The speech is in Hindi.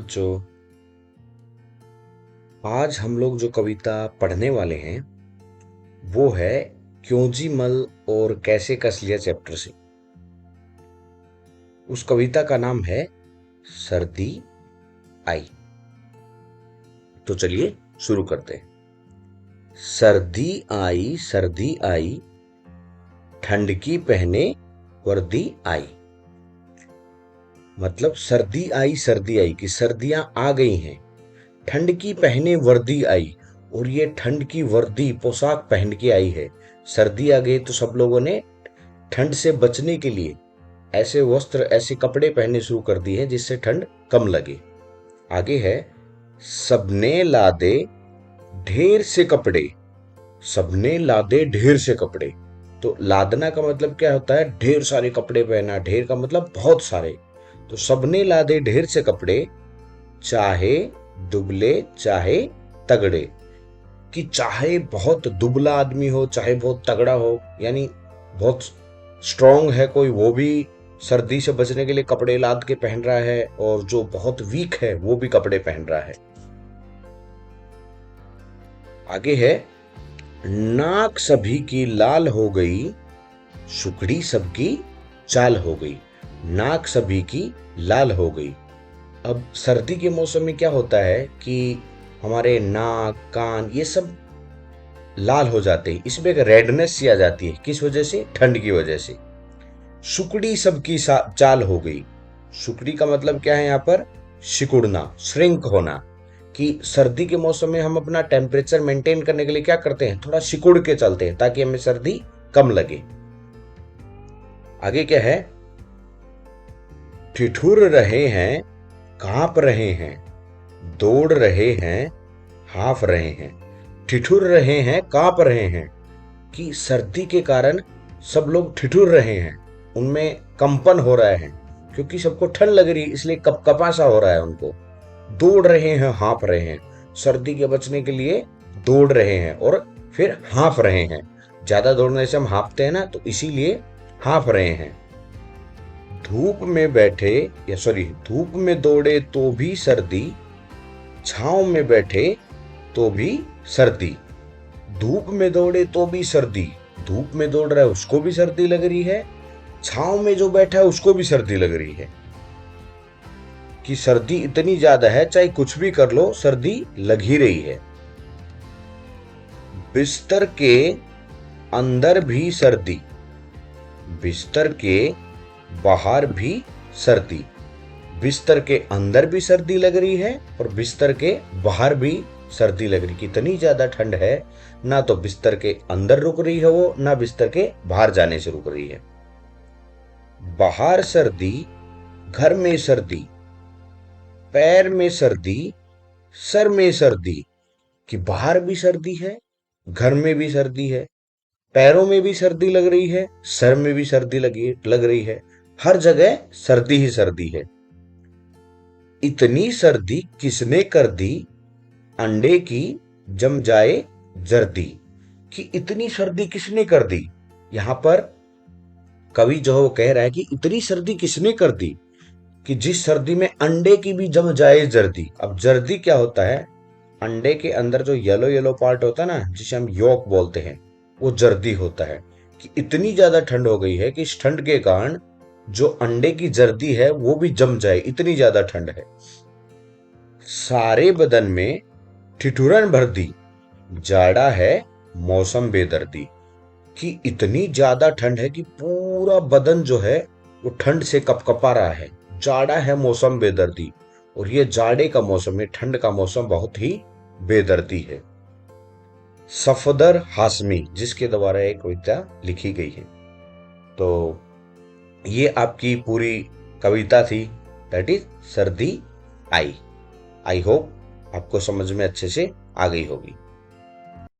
बच्चों, आज हम लोग जो कविता पढ़ने वाले हैं वो है क्योंजी मल और कैसे कस लिया चैप्टर से। उस कविता का नाम है सर्दी आई। तो चलिए शुरू करते हैं। सर्दी आई, ठंड की पहने वर्दी आई। मतलब सर्दी आई कि सर्दियां आ गई हैं। ठंड की पहने वर्दी आई, और ये ठंड की वर्दी पोशाक पहन के आई है। सर्दी आ गई तो सब लोगों ने ठंड से बचने के लिए ऐसे वस्त्र, ऐसे कपड़े पहनने शुरू कर दिए हैं जिससे ठंड कम लगे। आगे है, सबने लादे ढेर से कपड़े। सबने लादे ढेर से कपड़े। तो लादना का मतलब क्या होता है? ढेर सारे कपड़े पहना। ढेर का मतलब बहुत सारे। तो सबने लादे ढेर से कपड़े, चाहे दुबले चाहे तगड़े। कि चाहे बहुत दुबला आदमी हो, चाहे बहुत तगड़ा हो, यानी बहुत स्ट्रांग है कोई, वो भी सर्दी से बचने के लिए कपड़े लाद के पहन रहा है, और जो बहुत वीक है वो भी कपड़े पहन रहा है। आगे है, नाक सभी की लाल हो गई, सुकड़ी सबकी चाल हो गई। नाक सभी की लाल हो गई। अब सर्दी के मौसम में क्या होता है कि हमारे नाक, कान, ये सब लाल हो जाते हैं। इसमें एक रेडनेस सी आ जाती है। किस वजह से? ठंड की वजह से। सुकड़ी सबकी चाल हो गई। सुकड़ी का मतलब क्या है यहाँ पर? सिकुड़ना, श्रिंक होना। कि सर्दी के मौसम में हम अपना टेम्परेचर मेंटेन करने के लिए क्या करते हैं? थोड़ा सिकुड़ के चलते हैं ताकि हमें सर्दी कम लगे। आगे क्या है, ठिठुर रहे हैं, कांप रहे हैं, दौड़ रहे हैं, हाफ रहे हैं। ठिठुर रहे हैं, कांप रहे हैं। कि सर्दी के कारण सब लोग ठिठुर रहे हैं, उनमें कंपन हो रहा है क्योंकि सबको ठंड लग रही है, इसलिए कपकपा सा हो रहा है उनको। दौड़ रहे हैं, हाँफ रहे हैं। सर्दी के बचने के लिए दौड़ रहे हैं और फिर हाँफ रहे हैं। ज्यादा दौड़ने से हम हाँफते हैं ना, तो इसीलिए हाँफ रहे हैं। धूप में बैठे, या सॉरी, धूप में दौड़े तो भी सर्दी, छांव में बैठे तो भी सर्दी। धूप में दौड़े तो भी सर्दी। धूप में दौड़ रहा है उसको भी सर्दी लग रही है, छांव में जो बैठा है उसको भी सर्दी लग रही है। कि सर्दी इतनी ज्यादा है, चाहे कुछ भी कर लो सर्दी लग ही रही है। बिस्तर के अंदर भी सर्दी, बिस्तर के बाहर भी सर्दी। बिस्तर के अंदर भी सर्दी लग रही है और बिस्तर के बाहर भी सर्दी लग रही। कितनी ज्यादा ठंड है, ना तो बिस्तर के अंदर रुक रही है वो, ना बिस्तर के बाहर जाने से रुक रही है। बाहर सर्दी, घर में सर्दी, पैर में सर्दी, सर में सर्दी। कि बाहर भी सर्दी है, घर में भी सर्दी है, पैरों में भी सर्दी लग रही है, सर में भी सर्दी लग रही है। हर जगह सर्दी ही सर्दी है। इतनी सर्दी किसने कर दी, अंडे की जम जाए जर्दी। कि इतनी सर्दी किसने कर दी? यहां पर कवि जो है वो कह रहा है कि इतनी सर्दी किसने कर दी कि जिस सर्दी में अंडे की भी जम जाए जर्दी। अब जर्दी क्या होता है? अंडे के अंदर जो येलो येलो पार्ट होता है ना, जिसे हम योक बोलते हैं, वो जर्दी होता है। कि इतनी ज्यादा ठंड हो गई है कि इस ठंड के कारण जो अंडे की जर्दी है वो भी जम जाए, इतनी ज्यादा ठंड है। सारे बदन में ठिठुरन भर दी, जाड़ा है मौसम बेदर्दी। कि इतनी ज्यादा ठंड है कि पूरा बदन जो है वो ठंड से कपकपा रहा है। जाड़ा है मौसम बेदर्दी, और ये जाड़े का मौसम है, ठंड का मौसम बहुत ही बेदर्दी है। सफदर हाशमी, जिसके द्वारा एक कविता लिखी गई है। तो ये आपकी पूरी कविता थी, दैट इज सर्दी आई। आई होप आपको समझ में अच्छे से आ गई होगी।